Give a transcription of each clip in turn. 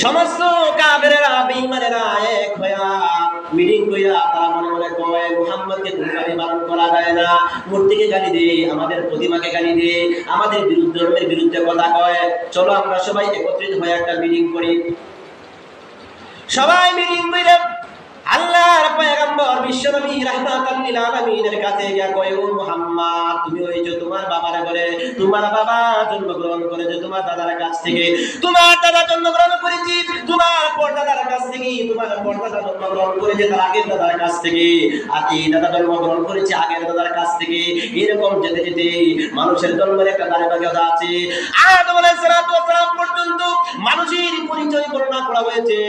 সমস্ত কাফেরেরা বেঈমানেরা এক হইয়া মিটিং কইরা তারা মনে মনে কয় মুহাম্মদকে গালি পালন করা যায় না, মূর্তিকে গালি দেয়, আমাদের প্রতিমাকে গালি দেয়, আমাদের ধর্মের বিরুদ্ধে কথা কয়, চলো আমরা সবাই একত্রিত হয়ে একটা মিটিং করি। সবাই মিটিং করে আল্লাহর পয়গম্বর বিশ্বনবী রাহমাতাল লিল আলামিনের কাছে গিয়া কয়, ও মুহাম্মদ, তুমি ওই যে তোমার বাবার ঘরে, তোমার বাবা জন্মগ্রহণ করেছে তোমার দাদার কাছ থেকে, তোমার দাদা জন্মগ্রহণ করেছে তোমার পরদাদার কাছ থেকে, তোমার পরদাদা জন্মগ্রহণ করেছে তার আগের দাদার কাছ থেকে, আর এই দাদা জন্মগ্রহণ করেছে আগের দাদার কাছ থেকে। এরকম যেতে যেতে মানুষের জন্মের একটা ধারাবাহিকতা আছে। আদম আলাইহিস সালাতু ওয়াস সালাম পর্যন্ত মানুষের পরিচয় বর্ণনা করা হয়েছে।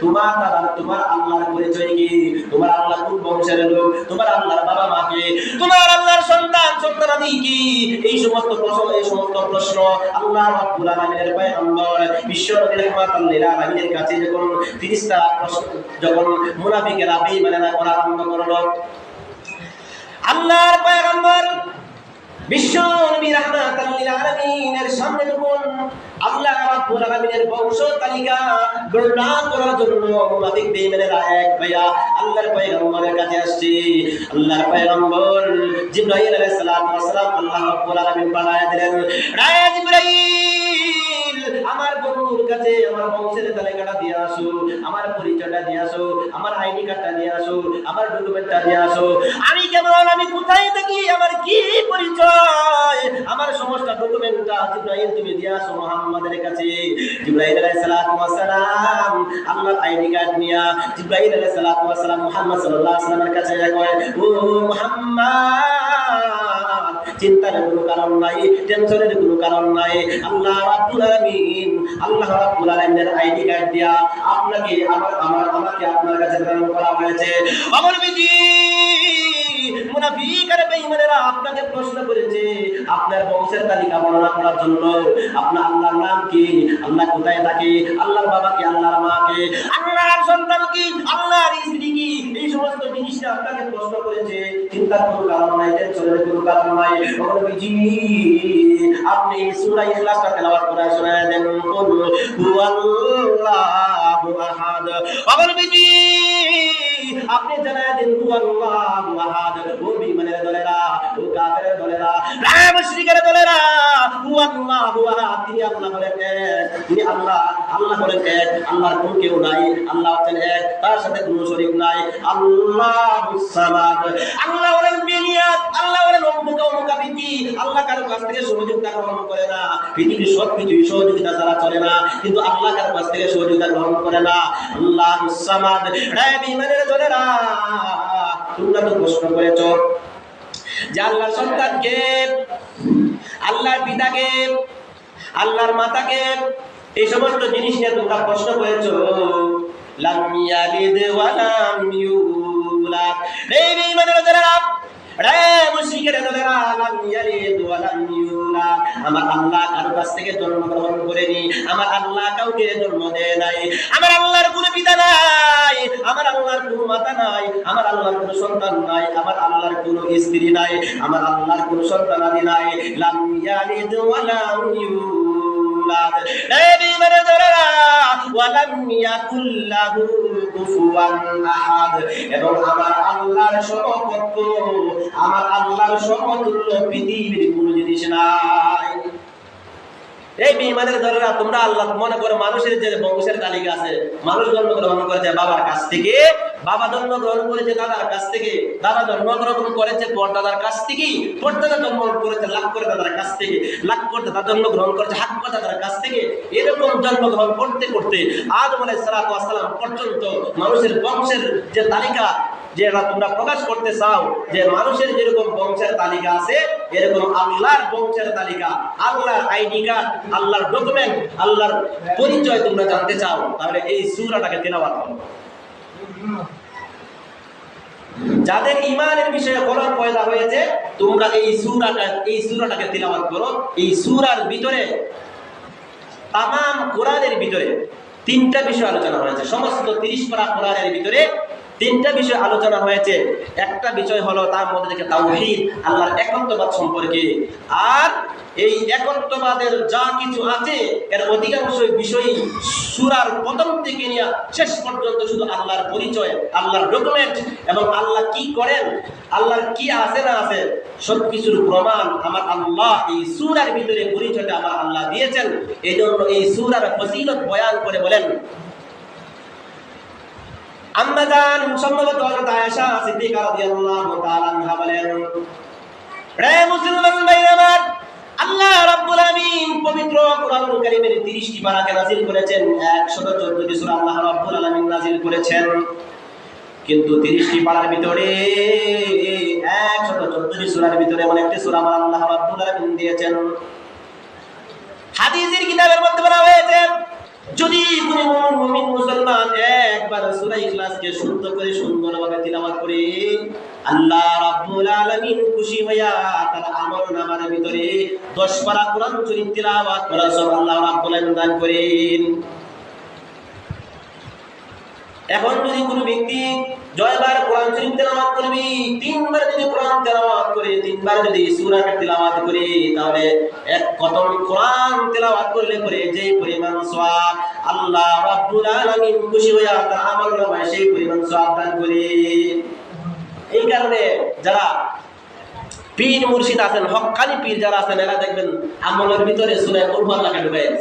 তোমার দাদা তোমার আল্লাহর পরিচয় কি, তোমার আল্লাহ কোন বংশের লোক, তোমার আল্লাহর বাবা মা কে, তোমার আল্লাহর সন্তানাদি কি, এই সমস্ত প্রশ্ন আল্লাহ রাব্বুল আলামিনের পয়গম্বর বিশ্বনবী রাহমাতুল লিল আলামিনের কাছে যখন ফেরেশতা যখন মুনাফিকেরা বেঈমানেরা করা আরম্ভ করলো, আল্লাহর পয়গম্বর বিশ্বনবী রাহমাতুল লিল আলামিনের সামনে যখন আল্লাহ রাব্বুল আলামিনের বংশ তালিকা বর্ণনা করার জন্য মুনাফিক বেঈমানেরা এক ভাইয়া আল্লাহর পয়গম্বরের কাছে আসছে। আল্লাহর পয়গম্বর জিবরাইল আলাইহিস সালাম আল্লাহ রাব্বুল আলামিন পাঠায় দিলেন, রায় জিবরাইল আমার বন্ধুর কাছে আমার বংশের তালিকাটা দিয়ে আসো, আমার পরিচয়টা দিয়ে আসো, আমার আইডি কার্ডটা দিয়ে আসো, আমার ডকুমেন্টটা দিয়ে আসো, আমি কেমন, আমি কোথায় থাকি, আমার কি পরিচয়, আমার সমস্ত ডকুমেন্টটা জিবরাইল তুমি দিয়ে আসো মুহাম্মাদের কাছে। জিবরাইল আলাইহিস সালাম আল্লাহর আইডি কার্ড নিয়া জিবরাইল আলাইহিস সালাম মুহাম্মদ সাল্লাল্লাহু আলাইহি ওয়াসাল্লামের কাছে কয়, ও মুহাম্মদ, চিন্তার কোনো কারণ নাই, টেনশনের কোনো কারণ নাই, আল্লাহ রাব্বুল আলামিন আল্লাহর আইডি কার্ড দিয়া আপনাকে আমাকে আপনার কাছে প্রেরণ করা হয়েছে। আমার বিজি মুনাফিক আর বেঈমানেরা আপনাকে প্রশ্ন করেছে আপনার বংশের তালিকা বর্ণনা করার জন্য, আপনার আল্লাহর নাম কি, আল্লাহ কোথায় থাকে, আল্লাহর বাবা কি, আল্লাহর মা কে, আল্লাহর সন্তান কি, আল্লাহর স্ত্রী কি, এই সমস্ত জিনিসটা আপনাকে প্রশ্ন করেছে। চিন্তার কোনো কারণ নাই, টেনশনের কোনো কারণ নাই। আমার বিজি আপনি সূরা ইখলাসটা তেলাওয়াত করে শোনায় দেন, কুল হুয়াল্লাহু আহাদ। আমার বিজি আপনি জানায় দেন হুয়াল্লাহু আহাদ। ও বেঈমানের দলেরা, ও কাফেরের দলেরা, মুশরিকের দলেরা, হুয়াল্লাহু আহাদ, তিনি আল্লাহ হলেন এক, তিনি আল্লাহ হলেন এক, আল্লাহর কোনো কেউ নাই, আল্লাহ হচ্ছেন এক, তার সাথে কোনো শরীক নাই। আল্লাহুস সামাদ, আল্লাহ হলেন বেনিয়াত, আল্লাহ হলেন অমুকাবিতি, আল্লাহ কারো কাছ থেকে সহযোগিতা গ্রহণ করে না, পৃথিবীর সব কিছুই সহযোগিতা ছাড়া চলে না, কিন্তু আল্লাহ কারো কাছ থেকে সহযোগিতা গ্রহণ করে না। আল্লাহুস সামাদ। বেঈমানের দলেরা তোমরা তো প্রশ্ন করেছো যে আল্লাহর সন্তানকে, আল্লাহর পিতাকে, আল্লাহর মাতাকে, এই সমস্ত জিনিস নিয়ে তোমরা প্রশ্ন করেছো। লাম ইয়ালিদ ওয়া লাম ইউলাদ। এই বেঈমানের দলেরা, মুশরিকের দলেরা, লাম ইয়ালিদ ওয়া লাম ইউলাদ, আমার আল্লাহ কারো কাছ থেকে জন্মগ্রহণ করেনি, আমার আল্লাহ কাউকে জন্ম দেয় নাই, আমার আল্লাহর কোনো পিতা নাই, আমার আল্লাহর কোনো মাতা নাই, আমার আল্লাহর কোনো সন্তান নাই, আমার আল্লাহর কোনো স্ত্রী নাই, আমার আল্লাহর কোনো সন্তানাদি নাই। লাম ইয়ালিদ ওয়া লাম ইউলাদ। এই বেঈমানের দলেরা, ওয়া লাম ইয়াকুল লাহু কুফুয়ান আহাদ, এবং আমার আল্লাহর সমকক্ষ, আমার আল্লাহর সমতুল্য পৃথিবীর কোনো জিনিস নাই। এই বেঈমানের দলেরা তোমরা আল্লাহ মনে করো মানুষের যে বংশের তালিকা আছে, মানুষ জন্মগ্রহণ করেছে বাবার কাছ থেকে, বাবা জন্মগ্রহণ করেছে দাদার কাছ থেকে, দাদা জন্মগ্রহণ করেছে পরদাদার কাছ থেকে, পরদাদা জন্মগ্রহণ করেছে লাখ করে দাদার কাছ থেকে, লাখ করে দাদা জন্মগ্রহণ করেছে হাত করে দাদার কাছ থেকে। এরকম জন্মগ্রহণ করতে করতে আদম আলাইহিস সালাম পর্যন্ত মানুষের বংশের যে তালিকা যে তোমরা প্রকাশ করতে চাও, যে মানুষের যেরকম বংশের তালিকা আছে এরকম আল্লাহর বংশের তালিকা, আল্লাহর আইডি কার্ড, আল্লাহর ডকুমেন্ট, আল্লাহর পরিচয় তোমরা জানতে চাও, তাহলে এই সূরাটাকে তেলাওয়াত করো। যাদের ঈমানের বিষয়ে কলম পয়দা হয়েছে তোমরা এই সূরাটাকে তেলাওয়াত করো। এই সূরার ভিতরে তামাম কোরআনের ভিতরে তিনটা বিষয় আলোচনা হয়েছে। সমস্ত 30 পারা কোরআনের ভিতরে তিনটা বিষয় আলোচনা হয়েছে। একটা বিষয় হলো তার মধ্যে থেকে তাওহীদ, আল্লাহর একত্ববাদ সম্পর্কে, আর এই একত্ববাদের যা কিছু আছে এর অধিকাংশ বিষয়ই সূরার প্রথম থেকে নিয়ে শেষ পর্যন্ত শুধু আল্লাহর পরিচয়, আল্লাহর ডকুমেন্ট এবং আল্লাহ কি করেন, আল্লাহর কি আছে না আছে সবকিছুর প্রমাণ আমার আল্লাহ এই সূরার ভিতরে পরিচয়টা আমার আল্লাহ দিয়েছেন। এই জন্য এই সূরার ফজিলত বয়ান করে বলেন আম্মা জান সম্ভবত হযরত আয়েশা সিদ্দিকা রাদিয়াল্লাহু তাআলা আনহা বলেন, রে মুসলমান ভাইরা আমার, আল্লাহ রাব্বুল আলামিন পবিত্র কোরআনুল কারীমের 30টি পারাকে নাযিল করেছেন, 114টি সূরা আল্লাহ রাব্বুল আলামিন নাযিল করেছেন। কিন্তু 30টি পারার ভিতরে 114টি সূরার ভিতরে এমন একটি সূরা আল্লাহ রাব্বুল আলামিন দিয়েছেন। হাদিসের কিতাবের মধ্যে বলা হয়েছে, যদি কোনো মুমিন মুসলমান একবার সূরা ইখলাসকে শুদ্ধ করে সুন্দরভাবে তিলাওয়াত করে, আল্লাহ রাব্বুল আলামিন খুশি হইয়া তার আমলনামার ভিতরে 10 পারা কোরআন শরীফ তিলাওয়াত করার সব আল্লাহ রাব্বুল আলামিন দান করেন। এখন যদি কোনো ব্যক্তি জয়বার কোরআন শরীফ তেলাওয়াত করবে, 3 বার যদি কোরআন তেলাওয়াত করে, 3 বার যদি সূরাটা তেলাওয়াত করে, তাহলে এক খতম কোরআন তেলাওয়াত করলে পরে যে পরিমাণ সওয়াব আল্লাহ রাব্বুল আলামিন খুশি হইয়া তার আমলনামায় সেই পরিমাণ সওয়াব দান করেন। এই কারণে যারা পীর মুর্শিদ আছেন, হক্কানি পীর যারা আছেন, এরা দেখবেন আমলের ভিতরে সূরা কুল হুয়াল্লাহকে ঢুকায়।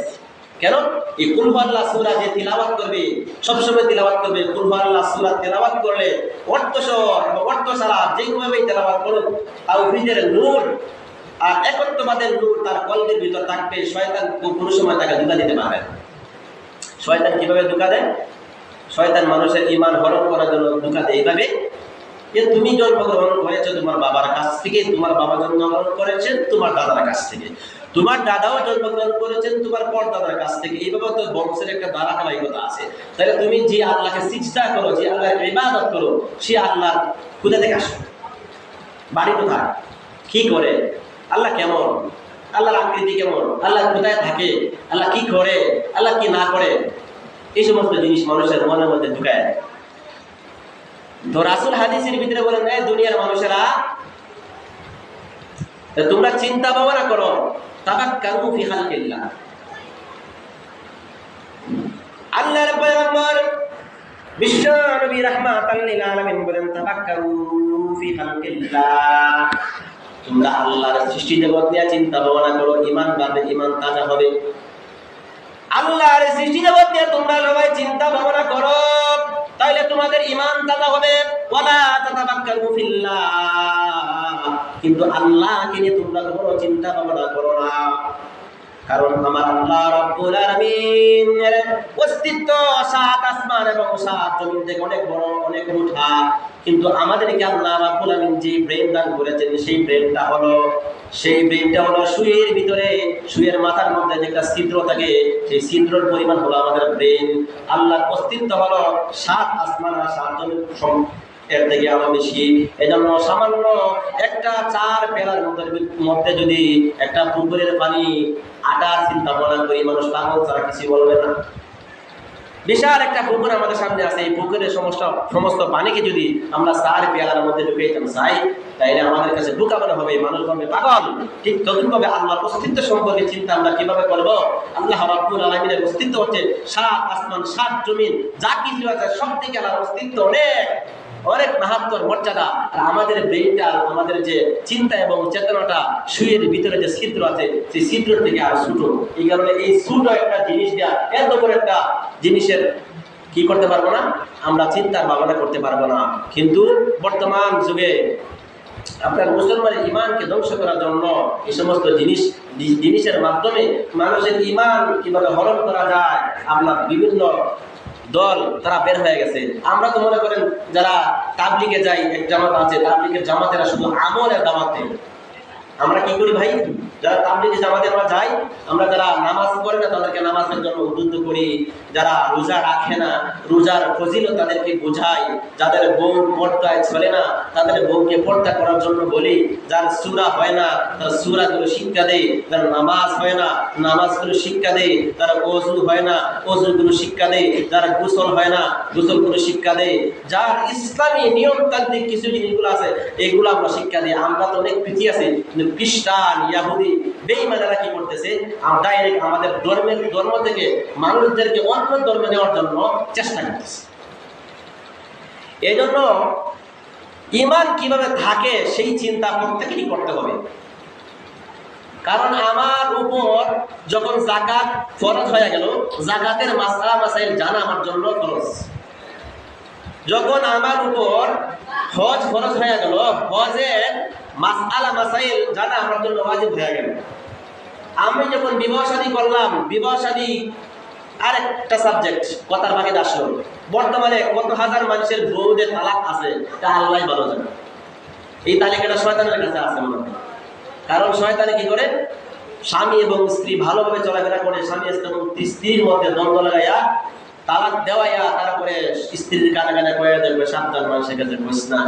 কেন? এই কুল হুয়াল্লাহ সূরা যে তিলাওয়াত করবে, সবসময় তিলাওয়াত করবে, কুল হুয়াল্লাহ সূরা তিলাওয়াত করলে অর্থসহ এবং অর্থ ছাড়া যেভাবেই তিলাওয়াত করুক, তাওহীদের নূর আর একত্ববাদের নূর তার কলবের ভিতর থাকবে। শয়তান কোনো সময় তাকে ধোঁকা দিতে পারবে না। শয়তান কিভাবে ধোঁকা দেয়? শয়তান মানুষের ঈমান হরণ করার জন্য ধোঁকা দেয় এইভাবে যে তুমি জন্মগ্রহণ করেছো তোমার বাবার কাছ থেকে, তোমার বাবা জন্মগ্রহণ করেছেন তোমার দাদার কাছ থেকে, তোমার দাদাও জন্মগ্রহণ করেছেন তোমার পরদাদার কাছ থেকে। এইভাবে তো বংশের একটা ধারাবাহিকতা আছে। তাহলে তুমি যে আল্লাহকে সিজদা করো, যে আল্লাহর ইবাদত করো, সে আল্লাহ কোথা থেকে আসে? বাড়ি কোথায়? কি করে? আল্লাহ কেমন? আল্লাহর আকৃতি কেমন? আল্লাহ কোথায় থাকে? আল্লাহ কি করে? আল্লাহ কি না করে? এই সমস্ত জিনিস মানুষের মনের মধ্যে ঢুকায়। তো রাসূল হাদিসের ভিতরে বলেন, এই দুনিয়ার মানুষেরা তোমরা চিন্তা ভাবনা করো, তাফাক্কারু ফি খালকিল্লাহ। আল্লাহর পয়গম্বর বিশ্ব নবী রাহমাতাল লিল আলামিন বলেন, তাফাক্কারু ফি খালকিল্লাহ। তোমরা আল্লাহর সৃষ্টি জগৎ নিয়ে চিন্তা ভাবনা করো, ঈমান বাড়বে, ঈমান তাজা হবে। আল্লাহর সৃষ্টি জগৎ নিয়ে তোমরা সবাই চিন্তা ভাবনা করো, তাহলে তোমাদের ঈমান তাজা হবে। ওয়ালা তাতাফাক্কারু ফিল্লাহ, কিন্তু আল্লাহকে নিয়ে তোমরা কোনো চিন্তা ভাবনা করো না। কারণ আমার আল্লাহ রাব্বুল আলামিনের অস্তিত্ব 7 আসমান এবং 7 জমিন থেকে অনেক বড়, অনেক উঠা। কিন্তু আমাদেরকে আল্লাহ রাব্বুল আলামিন যে ব্রেন দান করেছেন, সেই ব্রেনটা হলো সুইয়ের ভিতরে, সুইয়ের মাথার মধ্যে যে একটা ছিদ্র থাকে, সেই ছিদ্রের পরিমাণ হলো আমাদের ব্রেন। আল্লাহর অস্তিত্ব হলো 7 আসমান আর 7 জমিন এর থেকে আরো বেশি। এজন্য সামান্য একটা 4 পেলার মধ্যে যদি একটা পুকুরের পানি আটার চিন্তা ভাবনা করি, মানুষ পাগল ছাড়া কিছু বলবে না। বিশাল একটা পুকুর আমাদের সামনে আছে, এই পুকুরের সমস্ত পানিকে যদি আমরা 4 পেয়ালার মধ্যে ঢুকে দিতাম চাই, তাইলে আমাদের কাছে বোকা মনে হবে, মানুষ বলবে পাগল। ঠিক তদ্রুপভাবে আল্লাহর অস্তিত্ব সম্পর্কে চিন্তা আমরা কিভাবে করব? আল্লাহ রাব্বুল আলামিনের অস্তিত্ব হচ্ছে 7 আসমান 7 জমিন, যা কিছু আছে সব থেকে আল্লাহর অস্তিত্ব অনেক মাহাত্ম্য মর্যাদা। আর আমাদের ব্রেইনটা, আমাদের যে চিন্তা এবং চেতনাটা সুইয়ের ভিতরে যে ছিদ্র আছে, সেই ছিদ্র থেকে আর ছোট। এই কারণে এই ছোট একটা জিনিস দেওয়া, এত বড় একটা জিনিসের কি করতে পারবো না, আমরা চিন্তার ভাবনা করতে পারবো না। কিন্তু বর্তমান যুগে আপনার মুসলমানের ঈমানকে ধ্বংস করার জন্য এই সমস্ত জিনিসের মাধ্যমে মানুষের ঈমান কিভাবে হরণ করা যায়, আপনার বিভিন্ন দল তারা বের হয়ে গেছে। আমরা তো মনে করেন যারা তাবলিগে যাই, এক জামাত আছে, তাবলিগের জামাতেরা শুধু আমলের দাওয়াত দেয়। আমরা কি করি ভাই? যারা তাবলিগি জামাতে আমরা যাই, আমরা যারা নামাজ পড়ে না তাদেরকে নামাজের জন্য উদ্বুদ্ধ করি, যারা রোজা রাখে না রোজার ফজিলত তাদেরকে বোঝাই, যাদের বউ পর্দায় চলে না তাদের বউকে পর্দা করার জন্য বলি, যার সূরা হয় না তার সূরাগুলো শিক্ষা দেয়, যার নামাজ হয় না নামাজগুলো শিক্ষা দেয়, যার ওযু হয় না ওযুগুলো শিক্ষা দেয়, যার গোসল হয় না গোসলগুলো শিক্ষা দেয়, যার ইসলামী নিয়ম তান্ত্রিক কিছু জিনিসগুলো আছে এগুলো আমরা শিক্ষা দিই। আমরা তো অনেক পিছিয়ে আছি, কিন্তু কিন্তু খ্রিস্টান ইহুদি বেঈমানেরা কি করতেছে, ডাইরেক্ট আমাদের ধর্ম থেকে মানুষদেরকে অন্য ধর্মে নেওয়ার জন্য চেষ্টা করতেছে। এই জন্য ঈমান কিভাবে থাকে সেই চিন্তা প্রত্যেকেরই করতে হবে। কারণ আমার উপর যখন যাকাত ফরজ হয়ে গেল, যাকাতের মাসআলা মাসাইল জানা আমার জন্য ফরজ। যখন আমার উপর হজ ফরজ হয়ে গেল, হজের মাসআলা মাসাইল জানা আমার জন্য ওয়াজিব হয়ে গেল। আমি যখন বিবাহ শাদী করলাম, বিবাহ শাদী আরেকটা সাবজেক্ট কথার বাকি আসলো। বর্তমানে কত হাজার মানুষের বউদের তালাক আছে তা আল্লাহই ভালো জানে। এই তালিকাটা শয়তানের কাছে আছে মনে হয়। কারণ শয়তানে কি করে, স্বামী এবং স্ত্রী ভালোভাবে চলাফেরা করে, স্বামী এবং স্ত্রীর মধ্যে দ্বন্দ্ব লাগাইয়া তালাক দেওয়াইয়া তারপরে স্ত্রীর কানে কানে কয়ে দেবে সাবধান মানুষের কাছে কইস না,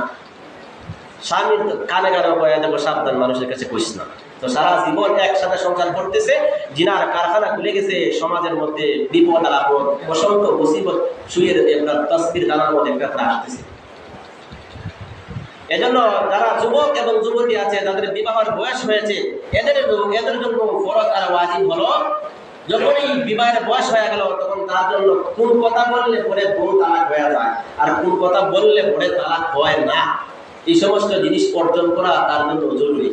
স্বামীর কানে কানে কয়ে দেবো সাবধান মানুষের কাছে কইস না। তো সারা জীবন একসাথে সংসার করতেছে, জিনার কারখানা খুলে গেছে, সমাজের মধ্যে বিপদ আর আপদ অসংখ্য মুসিবত শুয়ে আপনার তসবির দানার মধ্যে একটা আসতেছে। এজন্য যারা যুবক এবং যুবতী আছে, যাদের বিবাহের বয়স হয়েছে, এদের জন্য ফরজ আর ওয়াজিব হলো, যখনই বিবাহের বয়স হয়ে গেল তখন তার জন্য কোন কথা বললে পরে বউ তালাক হয়ে যায় আর কোন কথা বললে পরে তালাক হয় না, এই সমস্ত জিনিস অর্জন করা তার জন্য জরুরি।